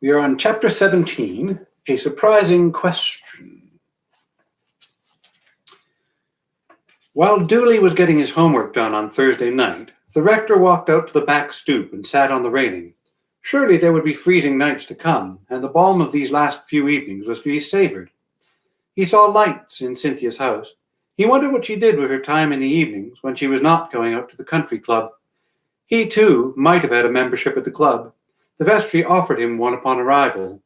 We are on Chapter 17, A Surprising Question. While Dooley was getting his homework done on Thursday night, the rector walked out to the back stoop and sat on the railing. Surely there would be freezing nights to come, and the balm of these last few evenings was to be savoured. He saw lights in Cynthia's house. He wondered what she did with her time in the evenings when she was not going out to the country club. He, too, might have had a membership at the club. The vestry offered him one upon arrival.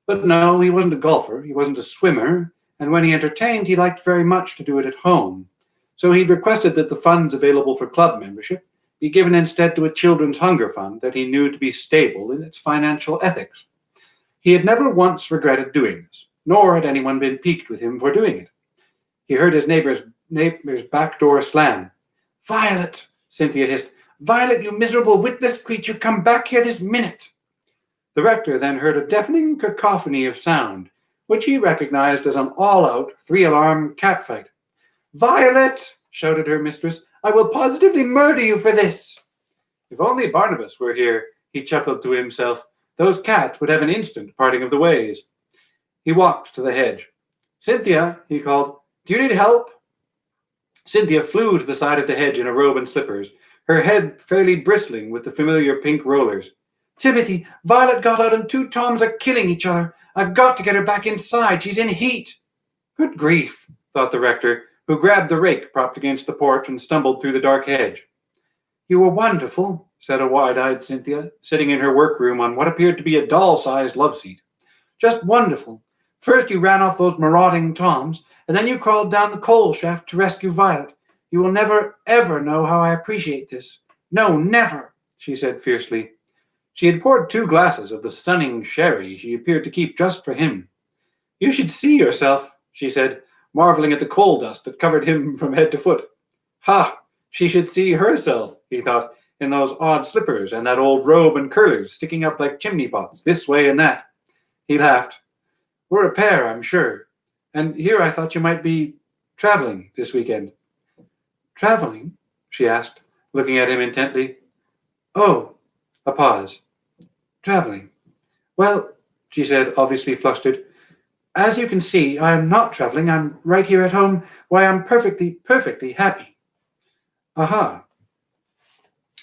But no, he wasn't a golfer, he wasn't a swimmer, and when he entertained, he liked very much to do it at home. So he'd requested that the funds available for club membership be given instead to a children's hunger fund that he knew to be stable in its financial ethics. He had never once regretted doing this, nor had anyone been piqued with him for doing it. He heard his neighbor's back door slam. "Violet," Cynthia hissed. "Violet, you miserable witless creature, come back here this minute." The rector then heard a deafening cacophony of sound, which he recognized as an all-out, three-alarm catfight. "Violet," shouted her mistress, "I will positively murder you for this." If only Barnabas were here, he chuckled to himself, those cats would have an instant parting of the ways. He walked to the hedge. "Cynthia," he called, "do you need help?" Cynthia flew to the side of the hedge in a robe and slippers, her head fairly bristling with the familiar pink rollers. "Timothy, Violet got out and two Toms are killing each other. I've got to get her back inside. She's in heat." "Good grief," thought the rector, who grabbed the rake propped against the porch and stumbled through the dark hedge. "You were wonderful," said a wide-eyed Cynthia, sitting in her workroom on what appeared to be a doll-sized love seat. "Just wonderful. First you ran off those marauding Toms, and then you crawled down the coal shaft to rescue Violet. You will never, ever know how I appreciate this. No, never," she said fiercely. She had poured 2 glasses of the stunning sherry she appeared to keep just for him. "You should see yourself," she said, marveling at the coal dust that covered him from head to foot. Ha! She should see herself, he thought, in those odd slippers and that old robe and curlers sticking up like chimney pots, this way and that. He laughed. "We're a pair, I'm sure. And here I thought you might be traveling this weekend." "Traveling?" she asked, looking at him intently. "Oh," a pause. "Traveling. Well," she said, obviously flustered, "as you can see, I am not traveling. I'm right here at home. Why, I'm perfectly happy." Aha.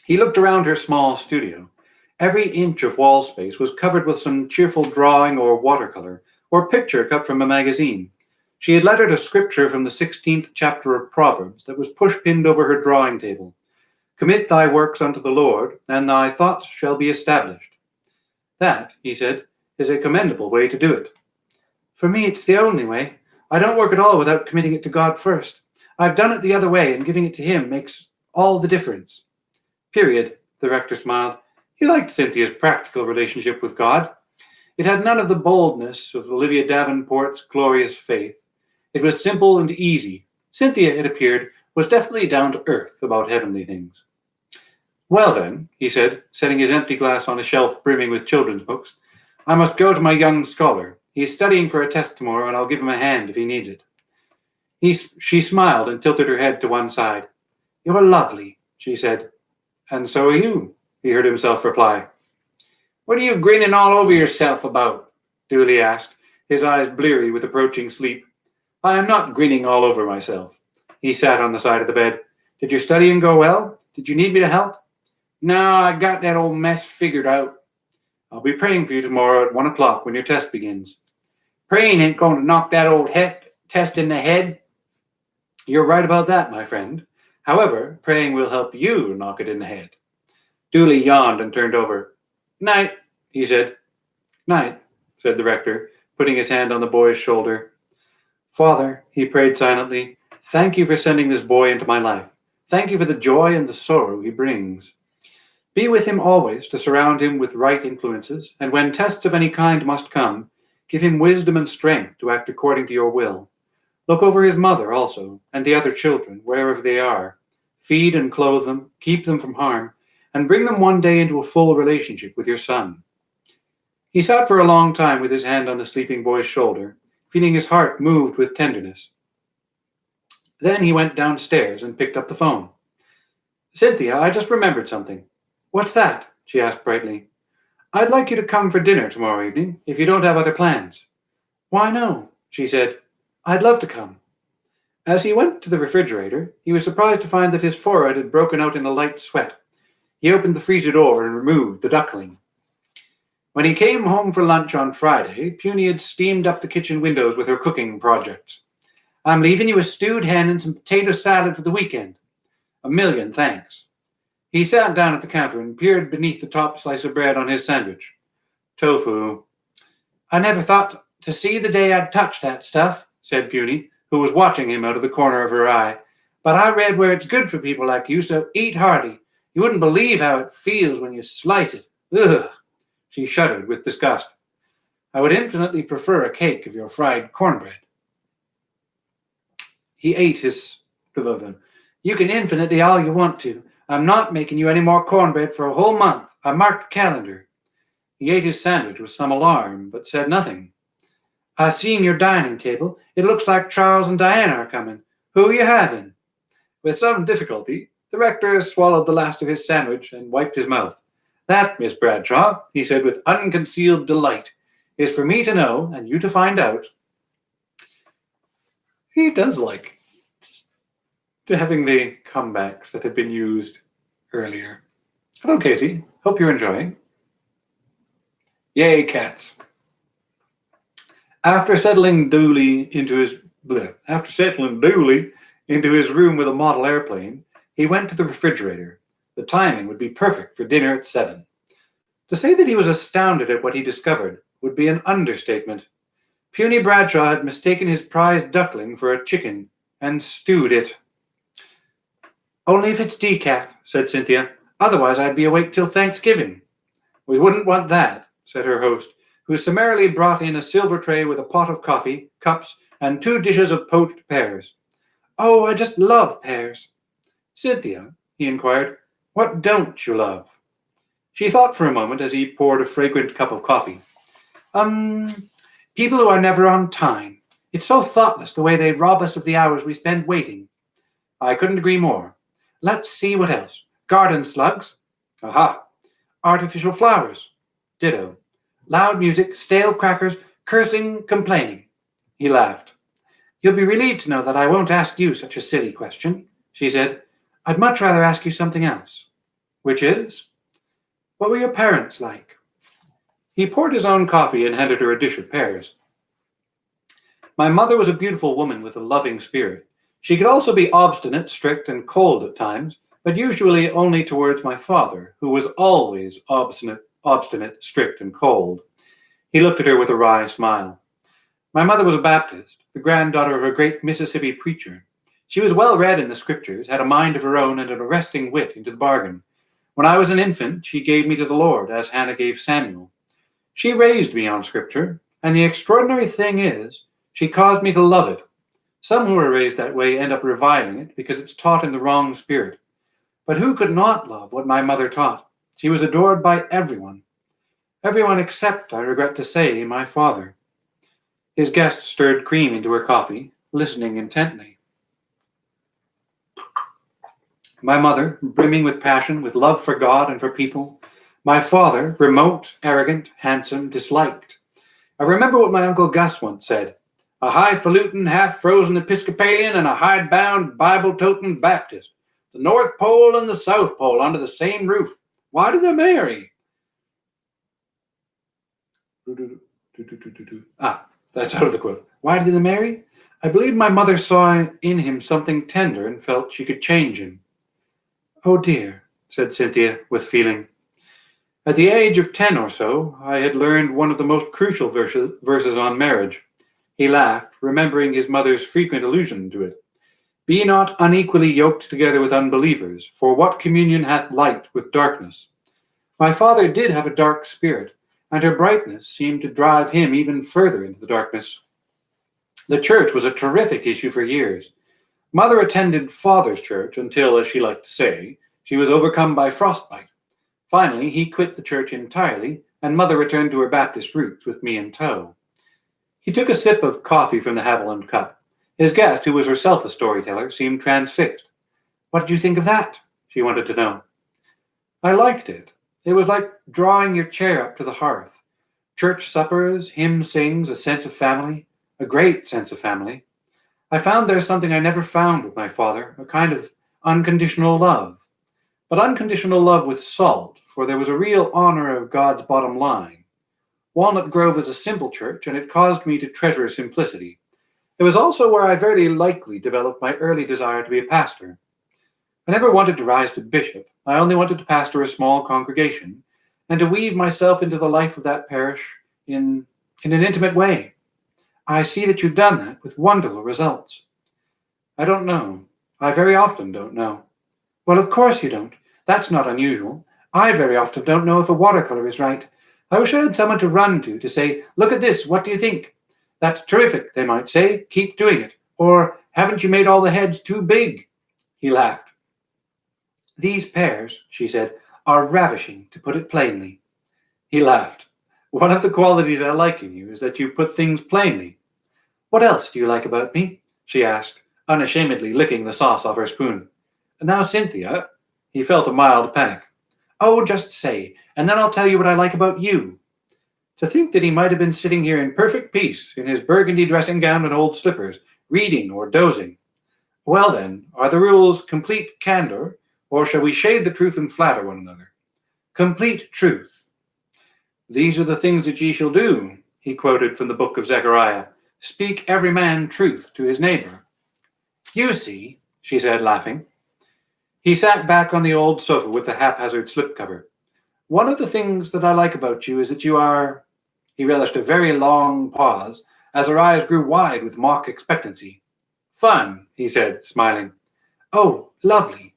He looked around her small studio. Every inch of wall space was covered with some cheerful drawing or watercolor, or picture cut from a magazine. She had lettered a scripture from the 16th chapter of Proverbs that was push-pinned over her drawing table. "Commit thy works unto the Lord, and thy thoughts shall be established." That, he said, is a commendable way to do it. "For me, it's the only way. I don't work at all without committing it to God first. I've done it the other way, and giving it to Him makes all the difference." Period, the rector smiled. He liked Cynthia's practical relationship with God. It had none of the boldness of Olivia Davenport's glorious faith. It was simple and easy. Cynthia, it appeared, was definitely down to earth about heavenly things. "Well then," he said, setting his empty glass on a shelf brimming with children's books, "I must go to my young scholar. He's studying for a test tomorrow, and I'll give him a hand if he needs it." She smiled and tilted her head to one side. "You're lovely," she said. "And so are you," he heard himself reply. "What are you grinning all over yourself about?" Dooley asked, his eyes bleary with approaching sleep. "I am not grinning all over myself." He sat on the side of the bed. "Did your studying go well? Did you need me to help?" "No, I got that old mess figured out." "I'll be praying for you tomorrow at 1 o'clock when your test begins." "Praying ain't going to knock that old test in the head." "You're right about that, my friend. However, praying will help you knock it in the head." Dooley yawned and turned over. "Night," he said. "Night," said the rector, putting his hand on the boy's shoulder. "Father," he prayed silently, "thank you for sending this boy into my life. Thank you for the joy and the sorrow he brings. Be with him always to surround him with right influences, and when tests of any kind must come, give him wisdom and strength to act according to your will. Look over his mother also, and the other children, wherever they are. Feed and clothe them, keep them from harm, and bring them one day into a full relationship with your son." He sat for a long time with his hand on the sleeping boy's shoulder, feeling his heart moved with tenderness. Then he went downstairs and picked up the phone. "Cynthia, I just remembered something." "What's that?" she asked brightly. I'd like you to come for dinner tomorrow evening, if you don't have other plans. Why, no, she said. I'd love to come. As he went to the refrigerator, he was surprised to find that his forehead had broken out in a light sweat. He opened the freezer door and removed the duckling. When he came home for lunch on Friday, Puny had steamed up the kitchen windows with her cooking projects. I'm leaving you a stewed hen and some potato salad for the weekend. A million thanks. He sat down at the counter and peered beneath the top slice of bread on his sandwich. Tofu. I never thought to see the day I'd touch that stuff, said Puny, who was watching him out of the corner of her eye. But I read where it's good for people like you, so eat hearty. You wouldn't believe how it feels when you slice it. Ugh. She shuddered with disgust. I would infinitely prefer a cake of your fried cornbread. He ate his... You can infinitely all you want to. I'm not making you any more cornbread for a whole month. I marked the calendar. He ate his sandwich with some alarm, but said nothing. I've seen your dining table. It looks like Charles and Diana are coming. Who are you having? With some difficulty, the rector swallowed the last of his sandwich and wiped his mouth. That, Miss Bradshaw, he said with unconcealed delight, is for me to know and you to find out. He does like having the comebacks that had been used earlier. Hello, Casey. Hope you're enjoying. Yay, cats. After settling duly into his room with a model airplane, he went to the refrigerator. The timing would be perfect for dinner at 7. To say that he was astounded at what he discovered would be an understatement. Puny Bradshaw had mistaken his prized duckling for a chicken and stewed it. Only if it's decaf, said Cynthia. Otherwise I'd be awake till Thanksgiving. We wouldn't want that, said her host, who summarily brought in a silver tray with a pot of coffee, cups, and 2 dishes of poached pears. Oh, I just love pears. Cynthia, he inquired, what don't you love? She thought for a moment as he poured a fragrant cup of coffee. People who are never on time. It's so thoughtless the way they rob us of the hours we spend waiting. I couldn't agree more. Let's see what else. Garden slugs. Aha. Artificial flowers. Ditto. Loud music, stale crackers, cursing, complaining. He laughed. You'll be relieved to know that I won't ask you such a silly question, she said. I'd much rather ask you something else. Which is? What were your parents like? He poured his own coffee and handed her a dish of pears. My mother was a beautiful woman with a loving spirit. She could also be obstinate, strict, and cold at times, but usually only towards my father, who was always obstinate, strict, and cold. He looked at her with a wry smile. My mother was a Baptist, the granddaughter of a great Mississippi preacher. She was well read in the scriptures, had a mind of her own, and an arresting wit into the bargain. When I was an infant, she gave me to the Lord, as Hannah gave Samuel. She raised me on scripture, and the extraordinary thing is, she caused me to love it. Some who are raised that way end up reviling it because it's taught in the wrong spirit. But who could not love what my mother taught? She was adored by everyone. Everyone except, I regret to say, my father. His guest stirred cream into her coffee, listening intently. My mother, brimming with passion, with love for God and for people. My father, remote, arrogant, handsome, disliked. I remember what my Uncle Gus once said. A highfalutin, half-frozen Episcopalian and a hidebound, Bible-toting Baptist. The North Pole and the South Pole under the same roof. Why did they marry? That's out of the quote. Why did they marry? I believe my mother saw in him something tender and felt she could change him. Oh dear, said Cynthia with feeling. At the age of 10 or so, I had learned one of the most crucial verses on marriage. He laughed, remembering his mother's frequent allusion to it. Be not unequally yoked together with unbelievers, for what communion hath light with darkness? My father did have a dark spirit, and her brightness seemed to drive him even further into the darkness. The church was a terrific issue for years. Mother attended father's church until, as she liked to say, she was overcome by frostbite. Finally, he quit the church entirely, and mother returned to her Baptist roots with me in tow. He took a sip of coffee from the Haviland cup. His guest, who was herself a storyteller, seemed transfixed. What did you think of that? She wanted to know. I liked it. It was like drawing your chair up to the hearth. Church suppers, hymn sings, a sense of family, a great sense of family. I found there something I never found with my father, a kind of unconditional love. But unconditional love with salt, for there was a real honor of God's bottom line. Walnut Grove is a simple church, and it caused me to treasure simplicity. It was also where I very likely developed my early desire to be a pastor. I never wanted to rise to bishop. I only wanted to pastor a small congregation and to weave myself into the life of that parish in an intimate way. I see that you've done that with wonderful results. I don't know. I very often don't know. Well, of course you don't. That's not unusual. I very often don't know if a watercolor is right. I wish I had someone to run to say, look at this, what do you think? That's terrific, they might say. Keep doing it. Or, haven't you made all the heads too big? He laughed. These pears, she said, are ravishing, to put it plainly. He laughed. One of the qualities I like in you is that you put things plainly. What else do you like about me? She asked, unashamedly licking the sauce off her spoon. Now, Cynthia, he felt a mild panic. Oh, just say, and then I'll tell you what I like about you. To think that he might have been sitting here in perfect peace, in his burgundy dressing gown and old slippers, reading or dozing. Well then, are the rules complete candor, or shall we shade the truth and flatter one another? Complete truth. These are the things that ye shall do, he quoted from the book of Zechariah. Speak every man truth to his neighbor. You see, she said, laughing. He sat back on the old sofa with the haphazard slipcover. One of the things that I like about you is that you are... He relished a very long pause, as her eyes grew wide with mock expectancy. Fun, he said, smiling. Oh, lovely.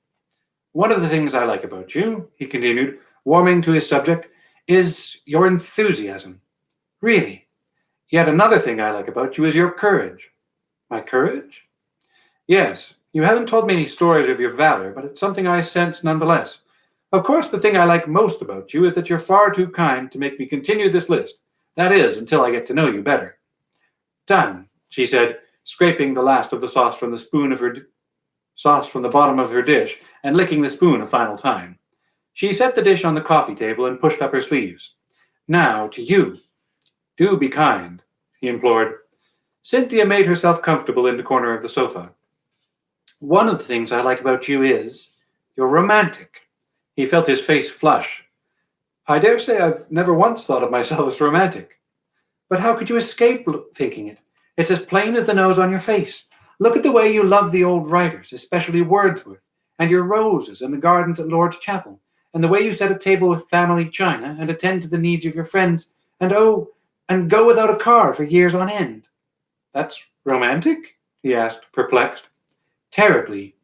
One of the things I like about you, he continued, warming to his subject, is your enthusiasm. Really. Yet another thing I like about you is your courage. My courage? Yes, you haven't told me any stories of your valor, but it's something I sense nonetheless. Of course, the thing I like most about you is that you're far too kind to make me continue this list. That is, until I get to know you better. Done, she said, scraping the last of the sauce from the bottom of her dish and licking the spoon a final time. She set the dish on the coffee table and pushed up her sleeves. Now, to you. Do be kind, he implored. Cynthia made herself comfortable in the corner of the sofa. One of the things I like about you is you're romantic. He felt his face flush. I dare say I've never once thought of myself as romantic. But how could you escape thinking it? It's as plain as the nose on your face. Look at the way you love the old writers, especially Wordsworth, and your roses and the gardens at Lord's Chapel, and the way you set a table with family china and attend to the needs of your friends, and go without a car for years on end. That's romantic? He asked, perplexed. Terribly.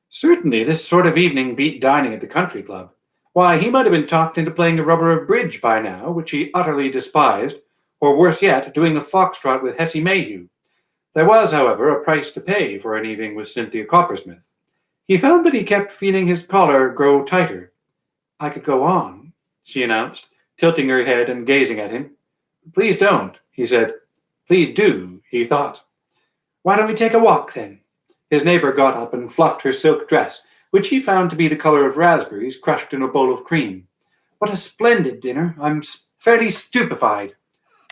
Certainly, this sort of evening beat dining at the country club. Why, he might have been talked into playing a rubber of bridge by now, which he utterly despised, or worse yet, doing the foxtrot with Hessie Mayhew. There was, however, a price to pay for an evening with Cynthia Coppersmith. He found that he kept feeling his collar grow tighter. I could go on, she announced, tilting her head and gazing at him. Please don't, he said. Please do, he thought. Why don't we take a walk, then? His neighbor got up and fluffed her silk dress, which he found to be the color of raspberries crushed in a bowl of cream. What a splendid dinner. I'm fairly stupefied.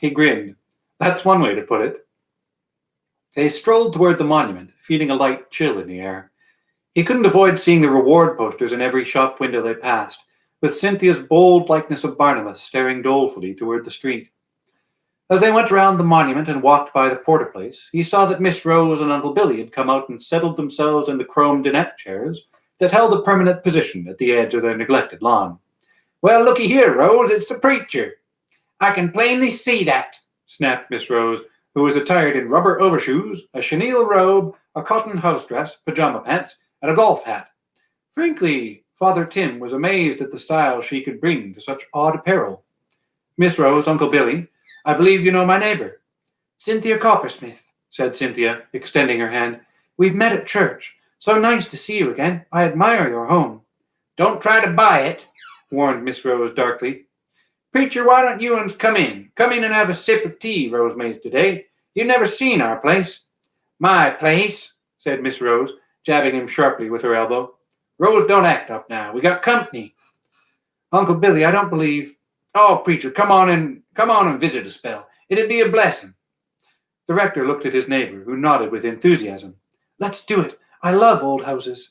He grinned. That's one way to put it. They strolled toward the monument, feeling a light chill in the air. He couldn't avoid seeing the reward posters in every shop window they passed, with Cynthia's bold likeness of Barnabas staring dolefully toward the street. As they went round the monument and walked by the porter place, he saw that Miss Rose and Uncle Billy had come out and settled themselves in the chrome dinette chairs that held a permanent position at the edge of their neglected lawn. Well, looky here, Rose, it's the preacher. I can plainly see that, snapped Miss Rose, who was attired in rubber overshoes, a chenille robe, a cotton house dress, pajama pants, and a golf hat. Frankly, Father Tim was amazed at the style she could bring to such odd apparel. Miss Rose, Uncle Billy, I believe you know my neighbor. Cynthia Coppersmith, said Cynthia, extending her hand. We've met at church. So nice to see you again. I admire your home. Don't try to buy it, warned Miss Rose darkly. Preacher, why don't you uns come in? Come in and have a sip of tea Rose made today. You've never seen our place. My place, said Miss Rose, jabbing him sharply with her elbow. Rose, don't act up now. We got company. Uncle Billy, I don't believe... Oh, preacher, come on and visit a spell. It'd be a blessing. The rector looked at his neighbor, who nodded with enthusiasm. Let's do it. I love old houses.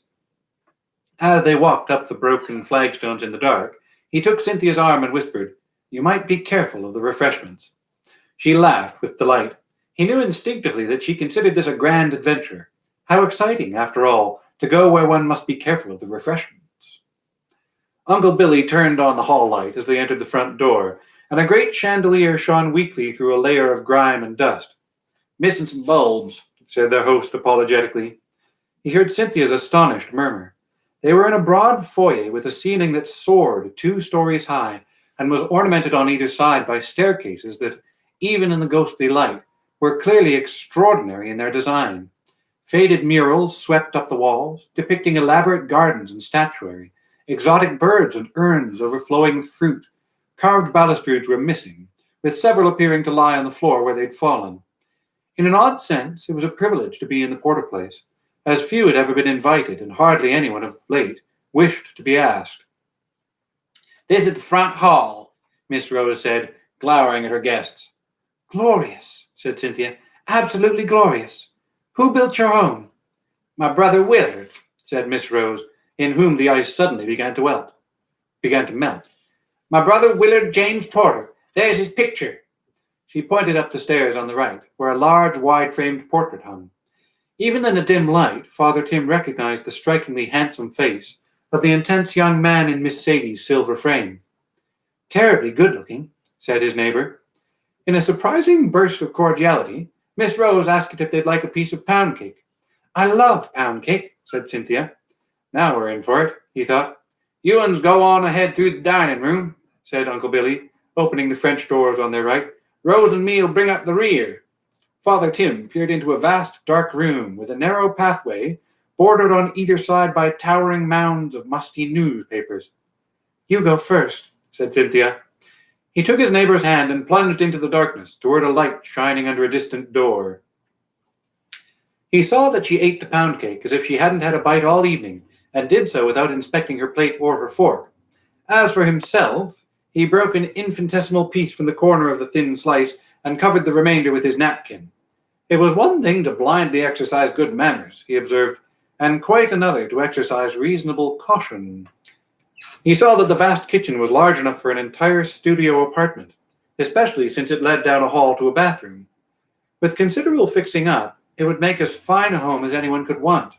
As they walked up the broken flagstones in the dark, he took Cynthia's arm and whispered, You might be careful of the refreshments. She laughed with delight. He knew instinctively that she considered this a grand adventure. How exciting, after all, to go where one must be careful of the refreshments. Uncle Billy turned on the hall light as they entered the front door, and a great chandelier shone weakly through a layer of grime and dust. Missing some bulbs, said their host apologetically. He heard Cynthia's astonished murmur. They were in a broad foyer with a ceiling that soared 2 stories high and was ornamented on either side by staircases that, even in the ghostly light, were clearly extraordinary in their design. Faded murals swept up the walls, depicting elaborate gardens and statuary, exotic birds and urns overflowing with fruit. Carved balustrades were missing, with several appearing to lie on the floor where they'd fallen. In an odd sense, it was a privilege to be in the Porter place, as few had ever been invited, and hardly anyone of late wished to be asked. This is the front hall, Miss Rose said, glowering at her guests. Glorious, said Cynthia. Absolutely glorious. Who built your home? My brother Willard, said Miss Rose, in whom the ice suddenly began to melt. My brother Willard James Porter. There's his picture. She pointed up the stairs on the right, where a large, wide-framed portrait hung. Even in the dim light, Father Tim recognized the strikingly handsome face of the intense young man in Miss Sadie's silver frame. Terribly good-looking, said his neighbor. In a surprising burst of cordiality, Miss Rose asked if they'd like a piece of pound cake. I love pound cake, said Cynthia. Now we're in for it, he thought. You uns go on ahead through the dining room, said Uncle Billy, opening the French doors on their right. Rose and me'll bring up the rear. Father Tim peered into a vast, dark room with a narrow pathway bordered on either side by towering mounds of musty newspapers. You go first, said Cynthia. He took his neighbor's hand and plunged into the darkness toward a light shining under a distant door. He saw that she ate the pound cake as if she hadn't had a bite all evening, and did so without inspecting her plate or her fork. As for himself, he broke an infinitesimal piece from the corner of the thin slice and covered the remainder with his napkin. It was one thing to blindly exercise good manners, he observed, and quite another to exercise reasonable caution. He saw that the vast kitchen was large enough for an entire studio apartment, especially since it led down a hall to a bathroom. With considerable fixing up, it would make as fine a home as anyone could want.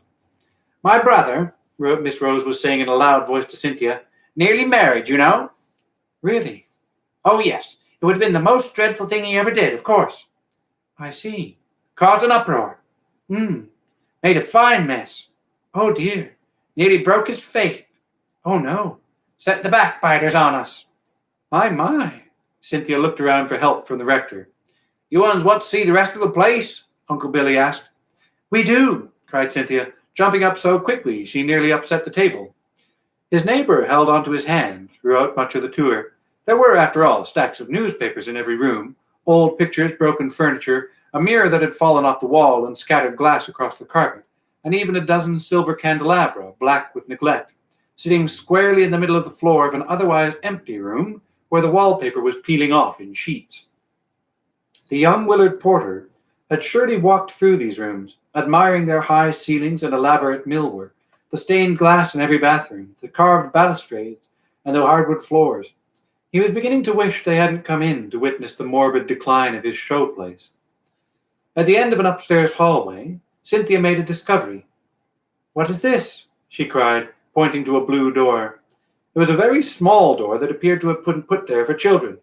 My brother, Miss Rose was saying in a loud voice to Cynthia, nearly married, you know. Really? Oh, yes. It would have been the most dreadful thing he ever did, of course. I see. Caused an uproar. Made a fine mess. Oh, dear. Nearly broke his faith. Oh, no. Set the backbiters on us. My. Cynthia looked around for help from the rector. You uns want to see the rest of the place? Uncle Billy asked. We do, cried Cynthia, jumping up so quickly she nearly upset the table. His neighbor held onto his hand throughout much of the tour. There were, after all, stacks of newspapers in every room, old pictures, broken furniture, a mirror that had fallen off the wall and scattered glass across the carpet, and even a dozen silver candelabra, black with neglect, sitting squarely in the middle of the floor of an otherwise empty room where the wallpaper was peeling off in sheets. The young Willard Porter had surely walked through these rooms, admiring their high ceilings and elaborate millwork, the stained glass in every bathroom, the carved balustrades, and the hardwood floors. He was beginning to wish they hadn't come in to witness the morbid decline of his show place. At the end of an upstairs hallway, Cynthia made a discovery. What is this? She cried, pointing to a blue door. It was a very small door that appeared to have been put there for children.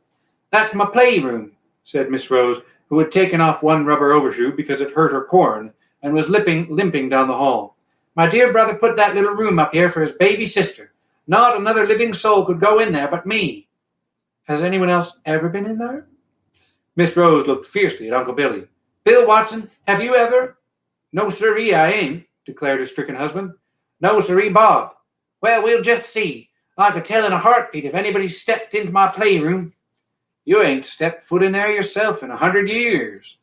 That's my playroom, said Miss Rose, who had taken off one rubber overshoe because it hurt her corn and was limping down the hall. My dear brother put that little room up here for his baby sister. Not another living soul could go in there but me. Has anyone else ever been in there? Miss Rose looked fiercely at Uncle Billy. Bill Watson, have you ever? No, sirree, I ain't, declared her stricken husband. No, sirree, Bob. Well, we'll just see. I could tell in a heartbeat if anybody stepped into my playroom. You ain't stepped foot in there yourself in 100 years.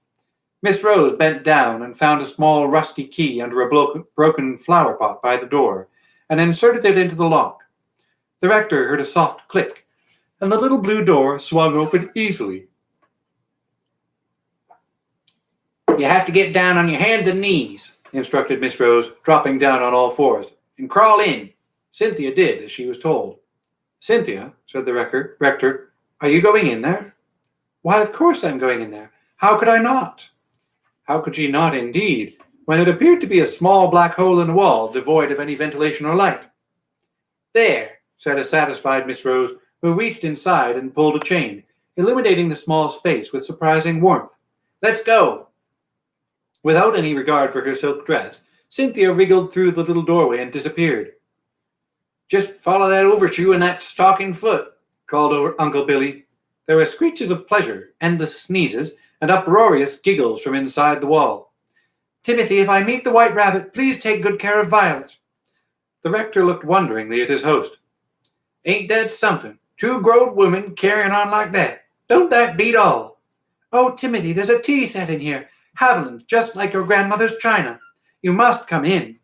Miss Rose bent down and found a small rusty key under a broken flower pot by the door and inserted it into the lock. The rector heard a soft click, and the little blue door swung open easily. "You have to get down on your hands and knees," instructed Miss Rose, dropping down on all fours, "and crawl in." Cynthia did as she was told. "Cynthia," said the rector, "are you going in there?" "Why, of course I'm going in there. How could I not?" How could she not, indeed, when it appeared to be a small black hole in the wall, devoid of any ventilation or light? "There," said a satisfied Miss Rose, who reached inside and pulled a chain, illuminating the small space with surprising warmth. "Let's go." Without any regard for her silk dress, Cynthia wriggled through the little doorway and disappeared. "Just follow that overshoe and that stocking foot," called over Uncle Billy. There were screeches of pleasure, endless sneezes, and uproarious giggles from inside the wall. "Timothy, if I meet the White Rabbit, please take good care of Violet." The rector looked wonderingly at his host. "Ain't that something? Two grown women carrying on like that. Don't that beat all?" "Oh, Timothy, there's a tea set in here. Haviland, just like your grandmother's china. You must come in."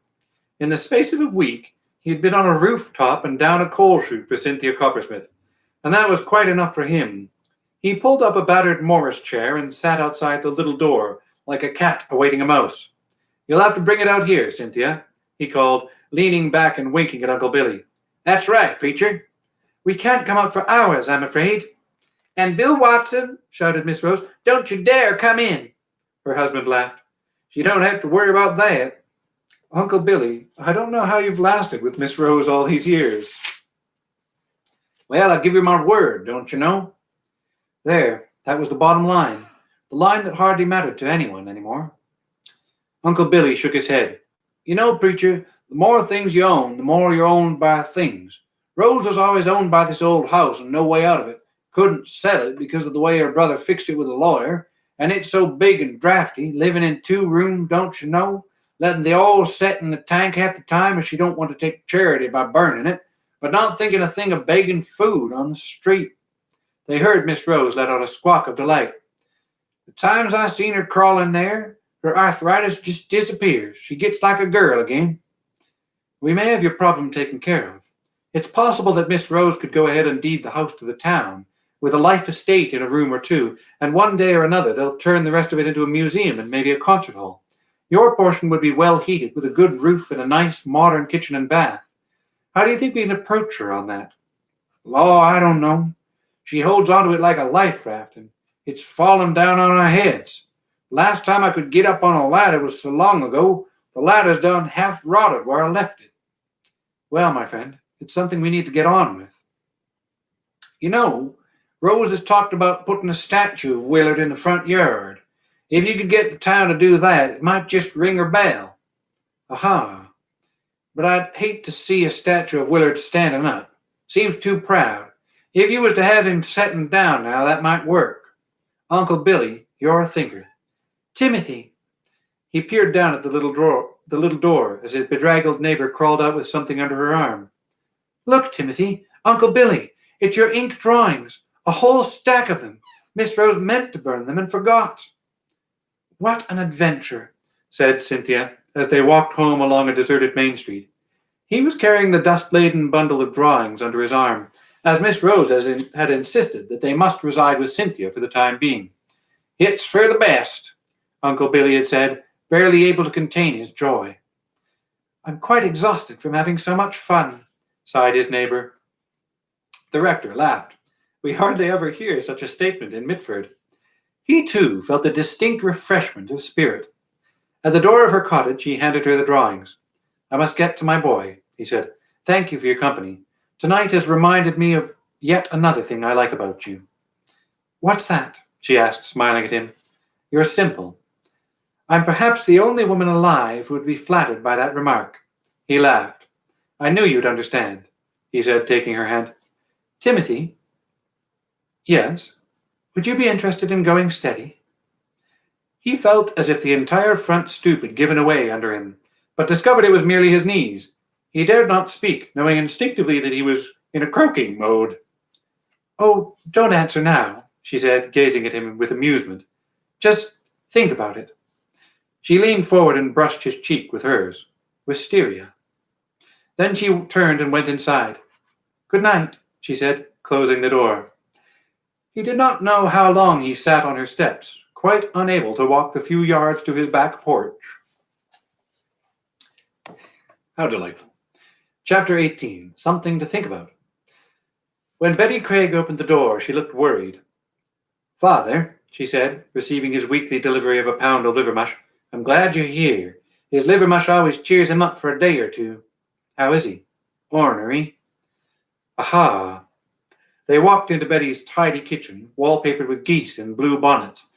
In the space of a week, he had been on a rooftop and down a coal chute for Cynthia Coppersmith, and that was quite enough for him. He pulled up a battered Morris chair and sat outside the little door, like a cat awaiting a mouse. "You'll have to bring it out here, Cynthia," he called, leaning back and winking at Uncle Billy. "That's right, preacher." "We can't come out for hours, I'm afraid." "And Bill Watson," shouted Miss Rose, "don't you dare come in." Her husband laughed. "You don't have to worry about that." "Uncle Billy, I don't know how you've lasted with Miss Rose all these years." "Well, I give you my word, don't you know?" There, that was the bottom line, the line that hardly mattered to anyone anymore. Uncle Billy shook his head. "You know, preacher, the more things you own, the more you're owned by things. Rose was always owned by this old house and no way out of it. Couldn't sell it because of the way her brother fixed it with a lawyer, and it's so big and drafty, living in 2 rooms, don't you know, letting the oil set in the tank half the time if she don't want to take charity by burning it, but not thinking a thing of begging food on the street." They heard Miss Rose let out a squawk of delight. "The times I seen her crawling there, her arthritis just disappears. She gets like a girl again." "We may have your problem taken care of. It's possible that Miss Rose could go ahead and deed the house to the town, with a life estate in a room or two, and one day or another they'll turn the rest of it into a museum and maybe a concert hall. Your portion would be well heated, with a good roof and a nice modern kitchen and bath. How do you think we can approach her on that?" "Law, I don't know. She holds onto it like a life raft, and it's fallen down on our heads. Last time I could get up on a ladder was so long ago, the ladder's done half rotted where I left it." "Well, my friend, it's something we need to get on with." "You know, Rose has talked about putting a statue of Willard in the front yard. If you could get the town to do that, it might just ring her bell." "Aha. But I'd hate to see a statue of Willard standing up. Seems too proud. If you was to have him setting down now, that might work. Uncle Billy, you're a thinker." "Timothy." He peered down at the little door as his bedraggled neighbor crawled out with something under her arm. "Look, Timothy, Uncle Billy, it's your ink drawings, a whole stack of them. Miss Rose meant to burn them and forgot." "What an adventure," said Cynthia, as they walked home along a deserted main street. He was carrying the dust-laden bundle of drawings under his arm, as Miss Rose had insisted that they must reside with Cynthia for the time being. "It's for the best," Uncle Billy had said, barely able to contain his joy. "I'm quite exhausted from having so much fun," sighed his neighbor. The rector laughed. We hardly ever hear such a statement in Mitford. He, too, felt a distinct refreshment of spirit. At the door of her cottage, he handed her the drawings. "I must get to my boy," he said. "Thank you for your company. Tonight has reminded me of yet another thing I like about you." "What's that?" she asked, smiling at him. "You're simple." "I'm perhaps the only woman alive who would be flattered by that remark." He laughed. "I knew you'd understand," he said, taking her hand. "Timothy." "Yes?" "Would you be interested in going steady?" He felt as if the entire front stoop had given away under him, but discovered it was merely his knees. He dared not speak, knowing instinctively that he was in a croaking mode. "Oh, don't answer now," she said, gazing at him with amusement. "Just think about it." She leaned forward and brushed his cheek with hers. Wisteria. Then she turned and went inside. Good night, she said, closing the door. He did not know how long he sat on her steps, quite unable to walk the few yards to his back porch. How delightful. Chapter 18. Something to think about. When Betty Craig opened the door, she looked worried. Father, she said, receiving his weekly delivery of a pound of liver mush, I'm glad you're here. His liver mush always cheers him up for a day or two. How is he? Ornery. Aha. They walked into Betty's tidy kitchen, wallpapered with geese in blue bonnets.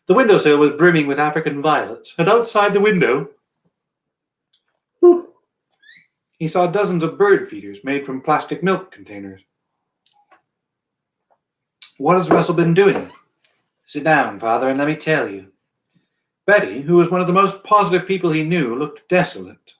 The windowsill was brimming with African violets, and outside the window he saw dozens of bird feeders made from plastic milk containers. What has Russell been doing? Sit down, Father, and let me tell you. Betty, who was one of the most positive people he knew, looked desolate.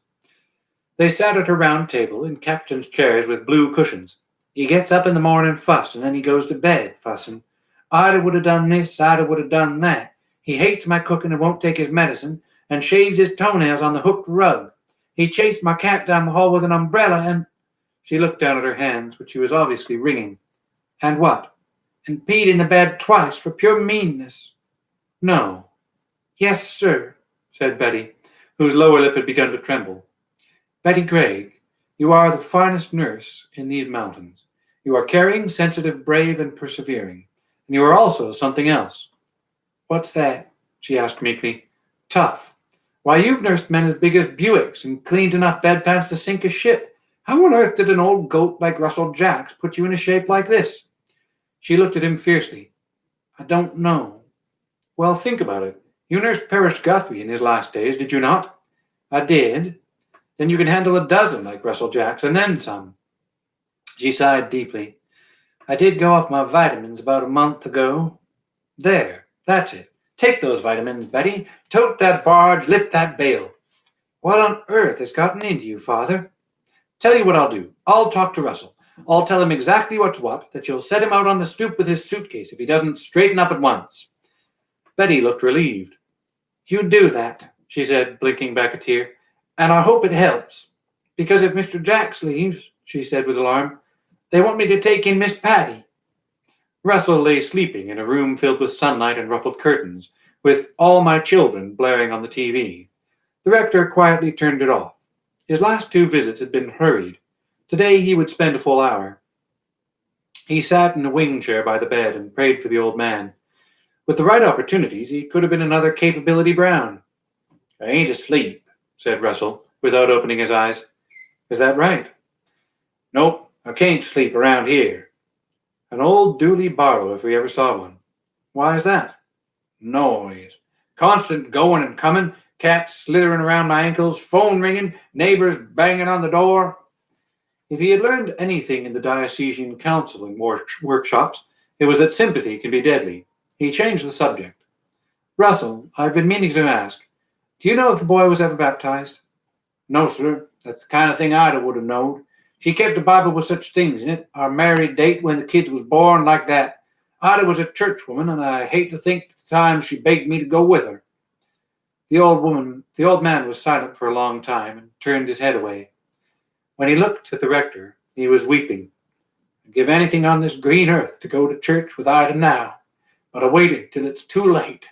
They sat at a round table in captain's chairs with blue cushions. He gets up in the morning fussing, and then he goes to bed fussing. Ida would have done this, Ida would have done that. He hates my cooking and won't take his medicine, and shaves his toenails on the hooked rug. He chased my cat down the hall with an umbrella, and... She looked down at her hands, which she was obviously wringing. And what? And peed in the bed twice for pure meanness. No. Yes, sir, said Betty, whose lower lip had begun to tremble. Betty Craig, you are the finest nurse in these mountains. You are caring, sensitive, brave, and persevering. And you are also something else. What's that? She asked meekly. Tough. Why, you've nursed men as big as Buicks and cleaned enough bedpans to sink a ship. How on earth did an old goat like Russell Jacks put you in a shape like this? She looked at him fiercely. I don't know. Well, think about it. You nursed Parrish Guthrie in his last days, did you not? I did. Then you can handle a dozen like Russell Jacks, and then some. She sighed deeply. I did go off my vitamins about a month ago. There, that's it. Take those vitamins, Betty. Tote that barge, lift that bale. What on earth has gotten into you, Father? Tell you what I'll do. I'll talk to Russell. I'll tell him exactly what's what, that you'll set him out on the stoop with his suitcase if he doesn't straighten up at once. Betty looked relieved. You do that, she said, blinking back a tear, and I hope it helps. Because if Mr. Jacks leaves, she said with alarm, they want me to take in Miss Patty. Russell lay sleeping in a room filled with sunlight and ruffled curtains, with All My Children blaring on the TV. The rector quietly turned it off. His last 2 visits had been hurried. Today he would spend a full hour. He sat in a wing chair by the bed and prayed for the old man. With the right opportunities, he could have been another Capability Brown. I ain't asleep, said Russell, without opening his eyes. Is that right? Nope, I can't sleep around here. An old Dooley Barlow, if we ever saw one. Why is that? Noise. Constant going and coming, cats slithering around my ankles, phone ringing, neighbors banging on the door. If he had learned anything in the diocesan counseling workshops, it was that sympathy can be deadly. He changed the subject. Russell, I've been meaning to ask, do you know if the boy was ever baptized? No, sir. That's the kind of thing Ida would have known. She kept the Bible with such things in it, our married date when the kids was born like that. Ida was a churchwoman, and I hate to think the time she begged me to go with her. The old man was silent for a long time and turned his head away. When he looked at the rector, he was weeping. I'd give anything on this green earth to go to church with Ida now, but I waited till it's too late.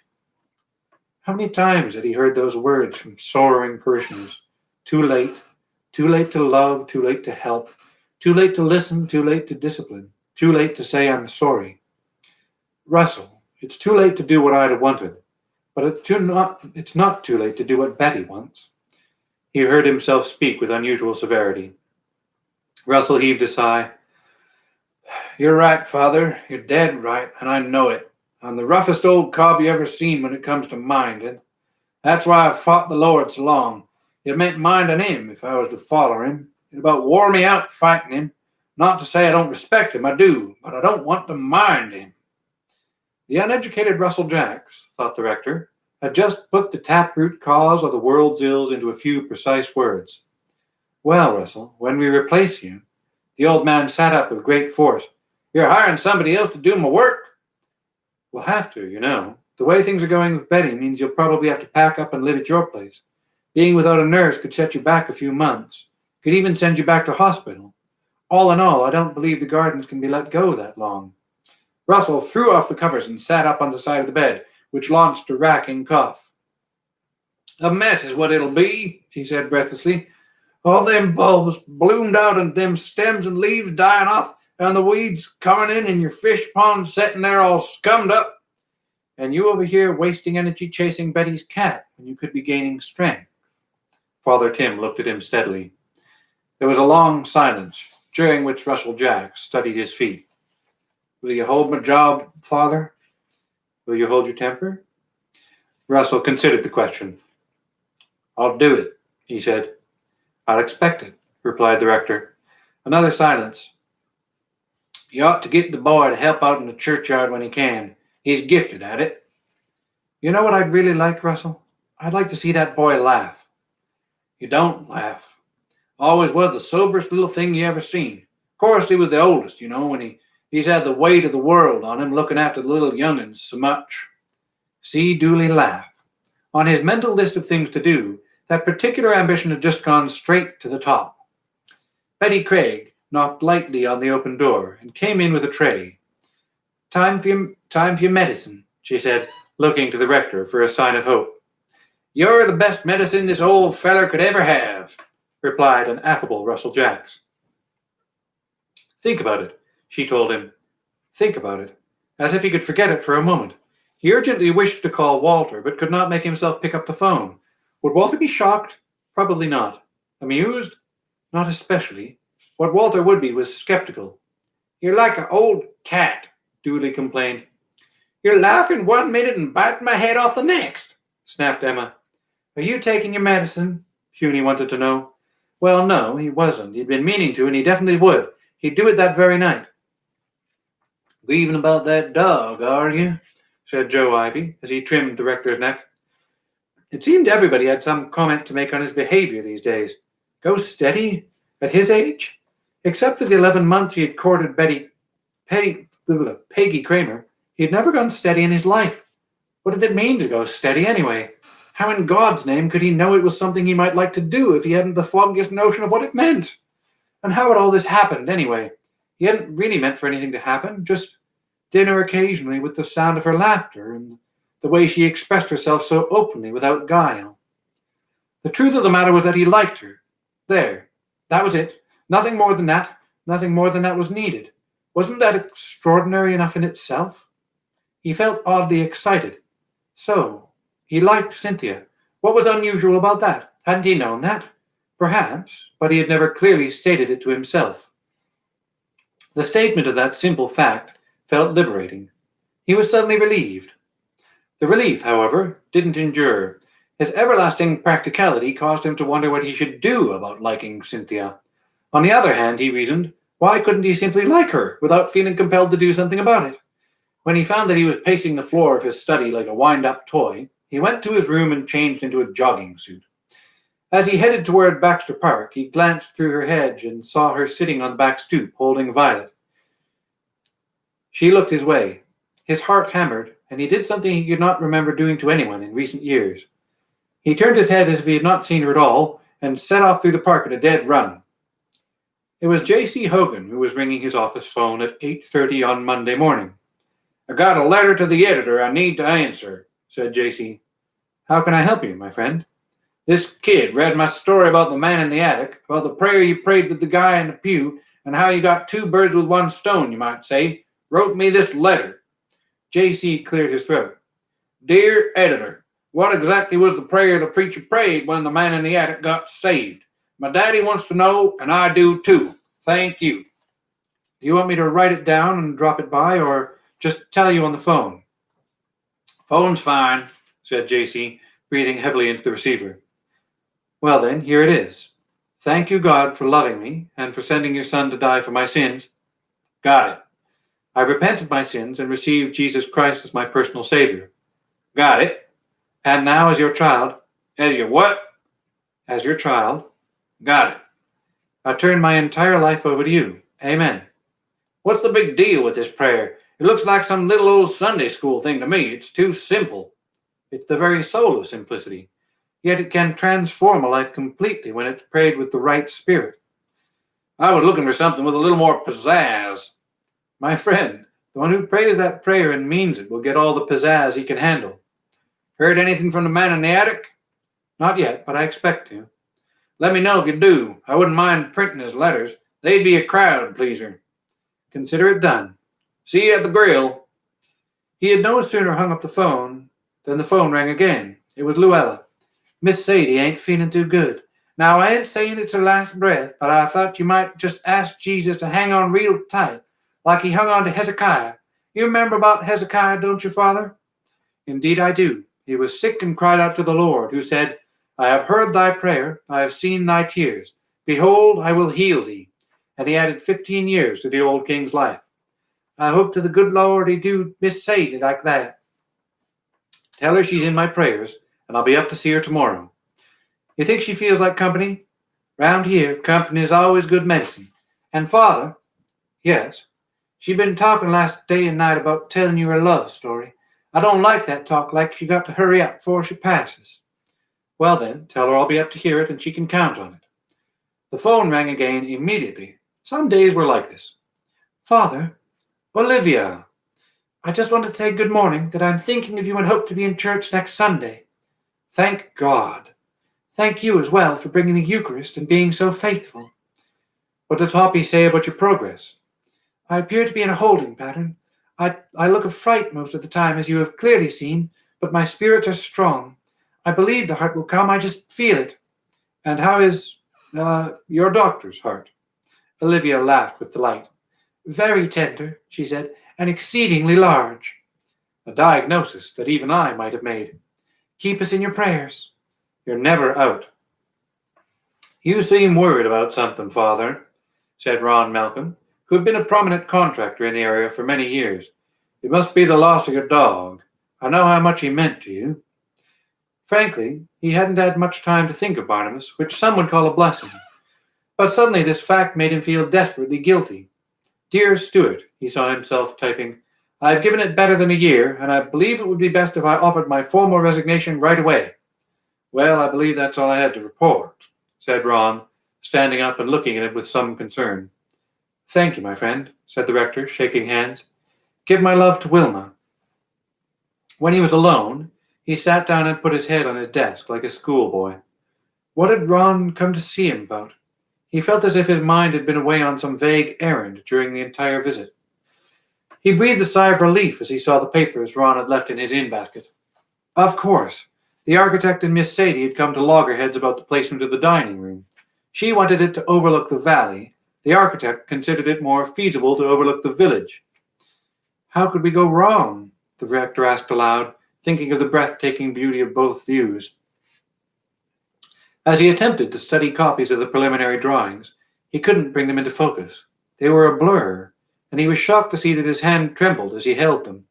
How many times had he heard those words from sorrowing parishioners? Too late to love, too late to help, too late to listen, too late to discipline, too late to say I'm sorry. Russell, it's too late to do what Ida wanted, but it's not too late to do what Betty wants. He heard himself speak with unusual severity. Russell heaved a sigh. You're right, Father. You're dead right, and I know it. I'm the roughest old cob you ever seen when it comes to minding. That's why I've fought the Lord so long. It meant minding him if I was to follow him. It about wore me out fighting him. Not to say I don't respect him, I do, but I don't want to mind him. The uneducated Russell Jacks, thought the rector, had just put the taproot cause of the world's ills into a few precise words. Well, Russell, when we replace you, the old man sat up with great force. You're hiring somebody else to do my work? We'll have to, you know. The way things are going with Betty means you'll probably have to pack up and live at your place. Being without a nurse could set you back a few months. Could even send you back to hospital. All in all, I don't believe the gardens can be let go that long. Russell threw off the covers and sat up on the side of the bed, which launched a racking cough. A mess is what it'll be, he said breathlessly. All them bulbs bloomed out and them stems and leaves dying off and the weeds coming in and your fish pond sitting there all scummed up. And you over here wasting energy chasing Betty's cat when you could be gaining strength. Father Tim looked at him steadily. There was a long silence, during which Russell Jack studied his feet. Will you hold my job, Father? Will you hold your temper? Russell considered the question. I'll do it, he said. I'll expect it, replied the rector. Another silence. You ought to get the boy to help out in the churchyard when he can. He's gifted at it. You know what I'd really like, Russell? I'd like to see that boy laugh. You don't laugh. Always was the soberest little thing you ever seen. Of course, he was the oldest, and he's had the weight of the world on him looking after the little young'uns so much. See Dooley laugh. On his mental list of things to do, that particular ambition had just gone straight to the top. Betty Craig knocked lightly on the open door and came in with a tray. Time for your medicine, she said, looking to the rector for a sign of hope. You're the best medicine this old feller could ever have, replied an affable Russell Jacks. Think about it, she told him. Think about it, as if he could forget it for a moment. He urgently wished to call Walter, but could not make himself pick up the phone. Would Walter be shocked? Probably not. Amused? Not especially. What Walter would be was skeptical. You're like an old cat, Dooley complained. You're laughing one minute and biting my head off the next, snapped Emma. Are you taking your medicine? Puny wanted to know. Well, no, he wasn't. He'd been meaning to, and he definitely would. He'd do it that very night. Grieving about that dog, are you? Said Joe Ivy, as he trimmed the rector's neck. It seemed everybody had some comment to make on his behavior these days. Go steady? At his age? Except for the 11 months he had courted Peggy Kramer, he had never gone steady in his life. What did it mean to go steady anyway? How in God's name could he know it was something he might like to do if he hadn't the foggiest notion of what it meant? And how had all this happened anyway? He hadn't really meant for anything to happen, just dinner occasionally with the sound of her laughter and the way she expressed herself so openly without guile. The truth of the matter was that he liked her. There. That was it. Nothing more than that. Nothing more than that was needed. Wasn't that extraordinary enough in itself? He felt oddly excited. So, he liked Cynthia. What was unusual about that? Hadn't he known that? Perhaps, but he had never clearly stated it to himself. The statement of that simple fact felt liberating. He was suddenly relieved. The relief, however, didn't endure. His everlasting practicality caused him to wonder what he should do about liking Cynthia. On the other hand, he reasoned, why couldn't he simply like her without feeling compelled to do something about it? When he found that he was pacing the floor of his study like a wind-up toy, he went to his room and changed into a jogging suit. As he headed toward Baxter Park, he glanced through her hedge and saw her sitting on the back stoop, holding Violet. She looked his way. His heart hammered, and he did something he could not remember doing to anyone in recent years. He turned his head as if he had not seen her at all, and set off through the park at a dead run. It was J.C. Hogan who was ringing his office phone at 8:30 on Monday morning. I got a letter to the editor I need to answer, said J.C. How can I help you, my friend? This kid read my story about the man in the attic, about the prayer you prayed with the guy in the pew, and how you got two birds with one stone, you might say. Wrote me this letter. J.C. cleared his throat. Dear editor, what exactly was the prayer the preacher prayed when the man in the attic got saved? My daddy wants to know, and I do too. Thank you. Do you want me to write it down and drop it by, or just tell you on the phone? Phone's fine, said J.C., breathing heavily into the receiver. Well then, here it is. Thank you, God, for loving me and for sending your son to die for my sins. Got it. I repent of my sins and received Jesus Christ as my personal Savior. Got it. And now as your child. As your what? As your child. Got it. I turn my entire life over to you. Amen. What's the big deal with this prayer? It looks like some little old Sunday school thing to me. It's too simple. It's the very soul of simplicity. Yet it can transform a life completely when it's prayed with the right spirit. I was looking for something with a little more pizzazz. My friend, the one who prays that prayer and means it will get all the pizzazz he can handle. Heard anything from the man in the attic? Not yet, but I expect to. Let me know if you do. I wouldn't mind printing his letters. They'd be a crowd pleaser. Consider it done. See you at the grill. He had no sooner hung up the phone than the phone rang again. It was Luella. Miss Sadie ain't feeling too good. Now, I ain't saying it's her last breath, but I thought you might just ask Jesus to hang on real tight, like he hung on to Hezekiah. You remember about Hezekiah, don't you, Father? Indeed I do. He was sick and cried out to the Lord, who said, I have heard thy prayer, I have seen thy tears. Behold, I will heal thee. And he added 15 years to the old king's life. I hope to the good Lord he do Miss Sadie like that. Tell her she's in my prayers, and I'll be up to see her tomorrow. You think she feels like company? Round here, company is always good medicine. And Father? Yes. She been talking last day and night about telling you her love story. I don't like that talk, like she got to hurry up before she passes. Well then, tell her I'll be up to hear it and she can count on it. The phone rang again immediately. Some days were like this. Father, Olivia, I just wanted to say good morning, that I'm thinking of you and hope to be in church next Sunday. Thank God. Thank you as well for bringing the Eucharist and being so faithful. What does Hoppy say about your progress? I appear to be in a holding pattern. I look a fright most of the time, as you have clearly seen, but my spirits are strong. I believe the heart will come, I just feel it. And how is your doctor's heart? Olivia laughed with delight. Very tender, she said, and exceedingly large. A diagnosis that even I might have made. Keep us in your prayers. You're never out. You seem worried about something, Father, said Ron Malcolm, who had been a prominent contractor in the area for many years. It must be the loss of your dog. I know how much he meant to you. Frankly, he hadn't had much time to think of Barnabas, which some would call a blessing. But suddenly this fact made him feel desperately guilty. Dear Stuart, he saw himself typing, I have given it better than a year, and I believe it would be best if I offered my formal resignation right away. Well, I believe that's all I had to report, said Ron, standing up and looking at him with some concern. Thank you, my friend, said the rector, shaking hands. Give my love to Wilma. When he was alone, he sat down and put his head on his desk like a schoolboy. What had Ron come to see him about? He felt as if his mind had been away on some vague errand during the entire visit. He breathed a sigh of relief as he saw the papers Ron had left in his in-basket. Of course, the architect and Miss Sadie had come to loggerheads about the placement of the dining room. She wanted it to overlook the valley. The architect considered it more feasible to overlook the village. How could we go wrong? The rector asked aloud, thinking of the breathtaking beauty of both views. As he attempted to study copies of the preliminary drawings, he couldn't bring them into focus. They were a blur, and he was shocked to see that his hand trembled as he held them.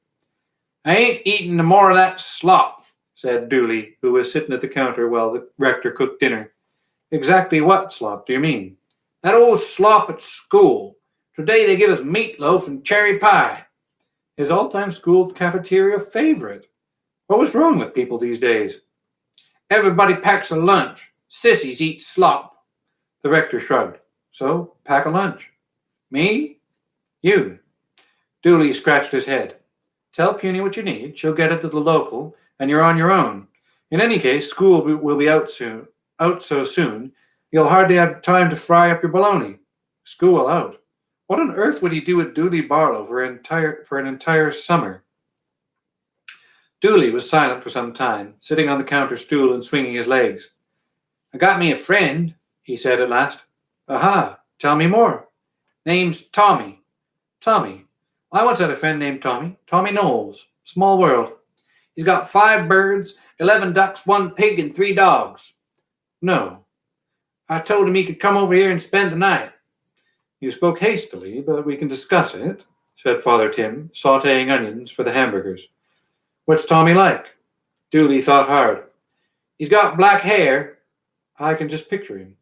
I ain't eating no more of that slop, said Dooley, who was sitting at the counter while the rector cooked dinner. Exactly what slop do you mean? That old slop at school. Today they give us meatloaf and cherry pie. His all-time school cafeteria favorite. What was wrong with people these days? Everybody packs a lunch. Sissies eat slop. The rector shrugged. So, pack a lunch. Me? You. Dooley scratched his head. Tell Puny what you need. She'll get it to the local, and you're on your own. In any case, school will be out so soon, you'll hardly have time to fry up your bologna. School out. What on earth would he do at Dooley Barlow for an entire summer? Dooley was silent for some time, sitting on the counter stool and swinging his legs. I got me a friend, he said at last. Aha, tell me more. Name's Tommy. Tommy. I once had a friend named Tommy. Tommy Knowles. Small world. He's got 5 birds, 11 ducks, 1 pig, and 3 dogs. No. I told him he could come over here and spend the night. You spoke hastily, but we can discuss it, said Father Tim, sautéing onions for the hamburgers. What's Tommy like? Dooley thought hard. He's got black hair. I can just picture him.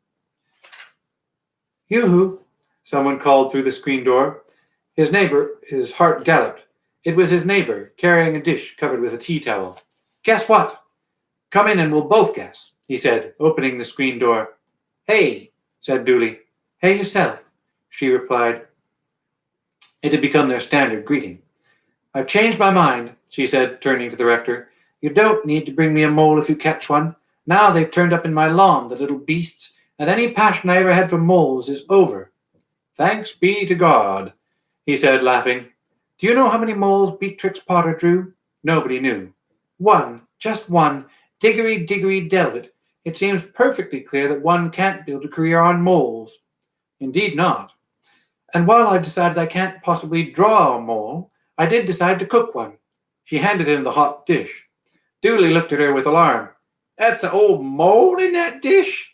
Yoo-hoo, someone called through the screen door. His heart galloped. It was his neighbor, carrying a dish covered with a tea towel. Guess what? Come in and we'll both guess, he said, opening the screen door. Hey, said Dooley. Hey yourself. she replied. It had become their standard greeting. I've changed my mind, she said, turning to the rector. You don't need to bring me a mole if you catch one. Now they've turned up in my lawn, the little beasts, and any passion I ever had for moles is over. Thanks be to God, he said, laughing. Do you know how many moles Beatrix Potter drew? Nobody knew. One, just one, Diggory Diggory Delvet. It seems perfectly clear that one can't build a career on moles. Indeed not. And while I've decided I can't possibly draw a mole, I did decide to cook one. She handed him the hot dish. Dooley looked at her with alarm. That's an old mole in that dish?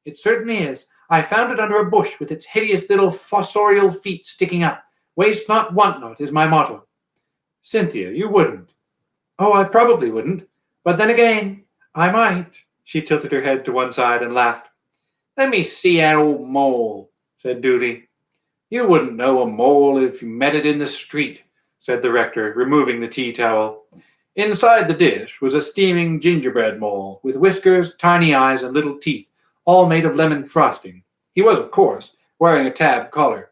It certainly is. I found it under a bush with its hideous little fossorial feet sticking up. Waste not, want not is my motto. Cynthia, you wouldn't. Oh, I probably wouldn't. But then again, I might. She tilted her head to one side and laughed. Let me see that old mole, said Dooley. You wouldn't know a mole if you met it in the street, said the rector, removing the tea towel. Inside the dish was a steaming gingerbread mole, with whiskers, tiny eyes, and little teeth, all made of lemon frosting. He was, of course, wearing a tab collar.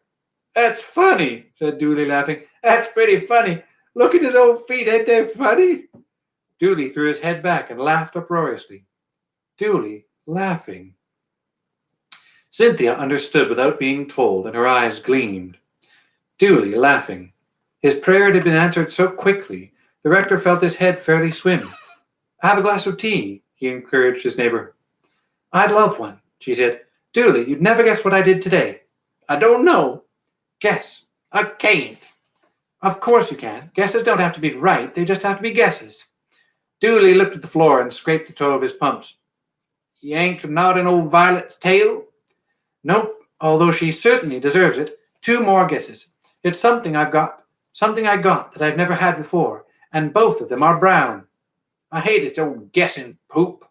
That's funny, said Dooley, laughing. That's pretty funny. Look at his old feet, ain't they funny? Dooley threw his head back and laughed uproariously. Dooley laughing. Cynthia understood without being told, and her eyes gleamed. Dooley laughing. His prayer had been answered so quickly, the rector felt his head fairly swim. Have a glass of tea, he encouraged his neighbor. I'd love one, she said. Dooley, you'd never guess what I did today. I don't know. Guess. I can't. Of course you can. Guesses don't have to be right. They just have to be guesses. Dooley looked at the floor and scraped the toe of his pumps. Yanked not an old Violet's tail? Nope, although she certainly deserves it. 2 more guesses. It's something I got that I've never had before, and both of them are brown. I hate its old guessing poop.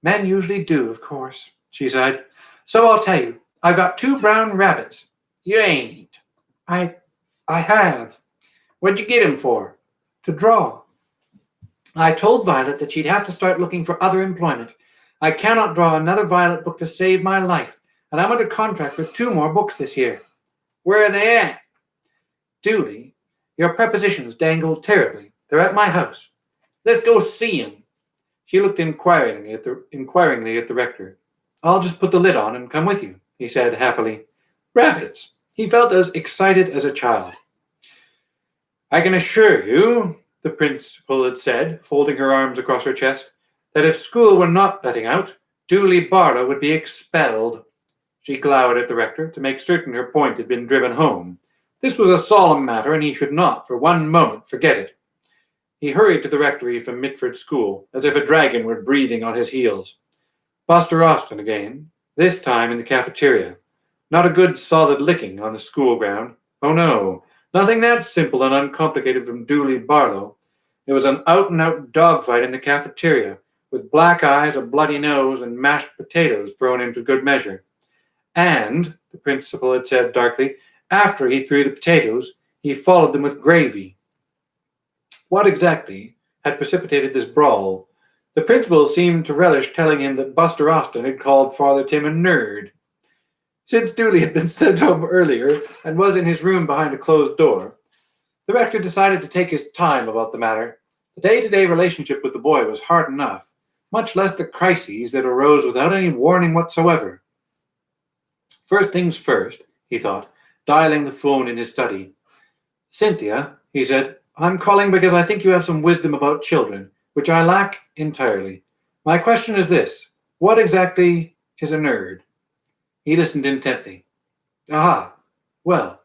Men usually do, of course, she sighed. So I'll tell you, I've got 2 brown rabbits. You ain't. I have. What'd you get 'em for? To draw. I told Violet that she'd have to start looking for other employment. I cannot draw another Violet book to save my life, and I'm under contract for 2 more books this year. Where are they at? Dooley, your prepositions dangle terribly. They're at my house. Let's go see 'em. She looked inquiringly at the rector. I'll just put the lid on and come with you, he said happily. Rabbits. He felt as excited as a child. I can assure you, the principal had said, folding her arms across her chest, that if school were not letting out, Dooley Barlow would be expelled. She glowered at the rector to make certain her point had been driven home. This was a solemn matter, and he should not, for one moment, forget it. He hurried to the rectory from Mitford School, as if a dragon were breathing on his heels. Buster Austin again, this time in the cafeteria. Not a good solid licking on the school ground. Oh no, nothing that simple and uncomplicated from Dooley Barlow. It was an out-and-out dogfight in the cafeteria, with black eyes, a bloody nose, and mashed potatoes thrown in for good measure. And, the principal had said darkly, after he threw the potatoes, he followed them with gravy. What exactly had precipitated this brawl? The principal seemed to relish telling him that Buster Austin had called Father Tim a nerd. Since Dooley had been sent home earlier and was in his room behind a closed door, the rector decided to take his time about the matter. The day-to-day relationship with the boy was hard enough, much less the crises that arose without any warning whatsoever. First things first, he thought, dialing the phone in his study. Cynthia, he said, I'm calling because I think you have some wisdom about children, which I lack entirely. My question is this. What exactly is a nerd? He listened intently. Aha. Well,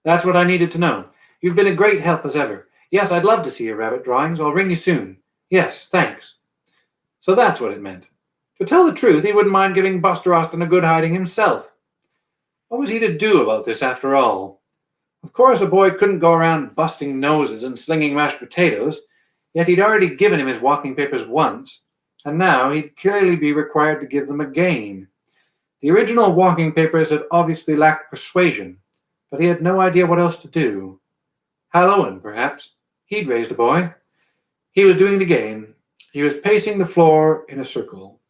that's what I needed to know. You've been a great help as ever. Yes, I'd love to see your rabbit drawings. I'll ring you soon. Yes, thanks. So that's what it meant. To tell the truth, he wouldn't mind giving Buster Austin a good hiding himself. What was he to do about this after all? Of course, a boy couldn't go around busting noses and slinging mashed potatoes, yet he'd already given him his walking papers once, and now he'd clearly be required to give them again. The original walking papers had obviously lacked persuasion, but he had no idea what else to do. Hal Owen, perhaps. He'd raised a boy. He was doing it again. He was pacing the floor in a circle.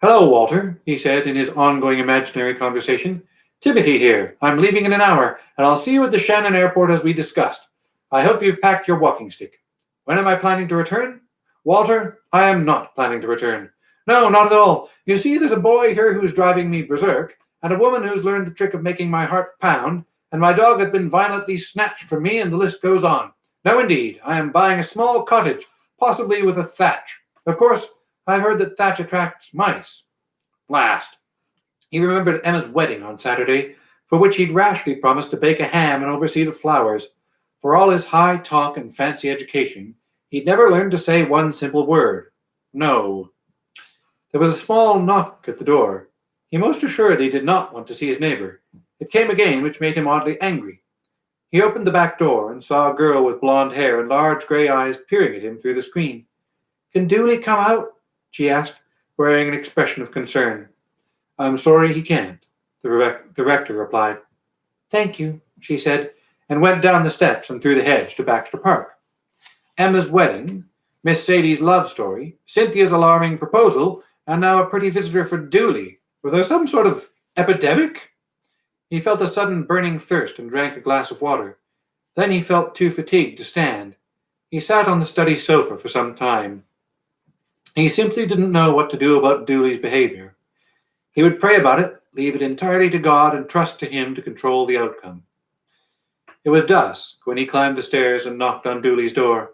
Hello, Walter, he said in his ongoing imaginary conversation. Timothy here. I'm leaving in an hour, and I'll see you at the Shannon airport as we discussed. I hope you've packed your walking stick. When am I planning to return? Walter, I am not planning to return. No, not at all. You see, there's a boy here who's driving me berserk, and a woman who's learned the trick of making my heart pound, and my dog has been violently snatched from me, and the list goes on. No, indeed, I am buying a small cottage, possibly with a thatch. Of course, I've heard that thatch attracts mice. Blast. He remembered Emma's wedding on Saturday, for which he'd rashly promised to bake a ham and oversee the flowers. For all his high talk and fancy education, he'd never learned to say one simple word. No. There was a small knock at the door. He most assuredly did not want to see his neighbor. It came again, which made him oddly angry. He opened the back door and saw a girl with blonde hair and large grey eyes peering at him through the screen. Can Dooley come out? She asked, wearing an expression of concern. I'm sorry he can't, the rector replied. Thank you, she said, and went down the steps and through the hedge to Baxter Park. Emma's wedding, Miss Sadie's love story, Cynthia's alarming proposal, and now a pretty visitor for Dooley. Was there some sort of epidemic? He felt a sudden burning thirst and drank a glass of water. Then he felt too fatigued to stand. He sat on the study sofa for some time. He simply didn't know what to do about Dooley's behavior. He would pray about it, leave it entirely to God, and trust to him to control the outcome. It was dusk when he climbed the stairs and knocked on Dooley's door.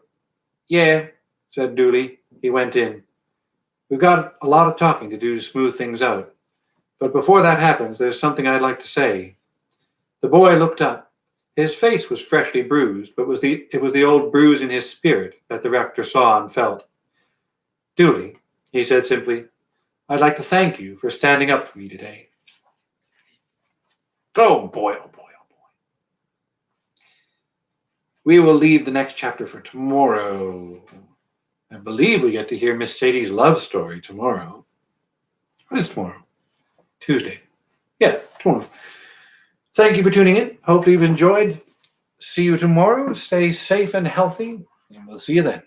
Yeah, said Dooley. He went in. We've got a lot of talking to do to smooth things out. But before that happens, there's something I'd like to say. The boy looked up. His face was freshly bruised, but it was the old bruise in his spirit that the rector saw and felt. Dooley, he said simply, I'd like to thank you for standing up for me today. Oh boy, oh boy, oh boy. We will leave the next chapter for tomorrow. I believe we get to hear Miss Sadie's love story tomorrow. What is tomorrow? Tuesday. Yeah, tomorrow. Thank you for tuning in. Hopefully you've enjoyed. See you tomorrow. Stay safe and healthy, and we'll see you then.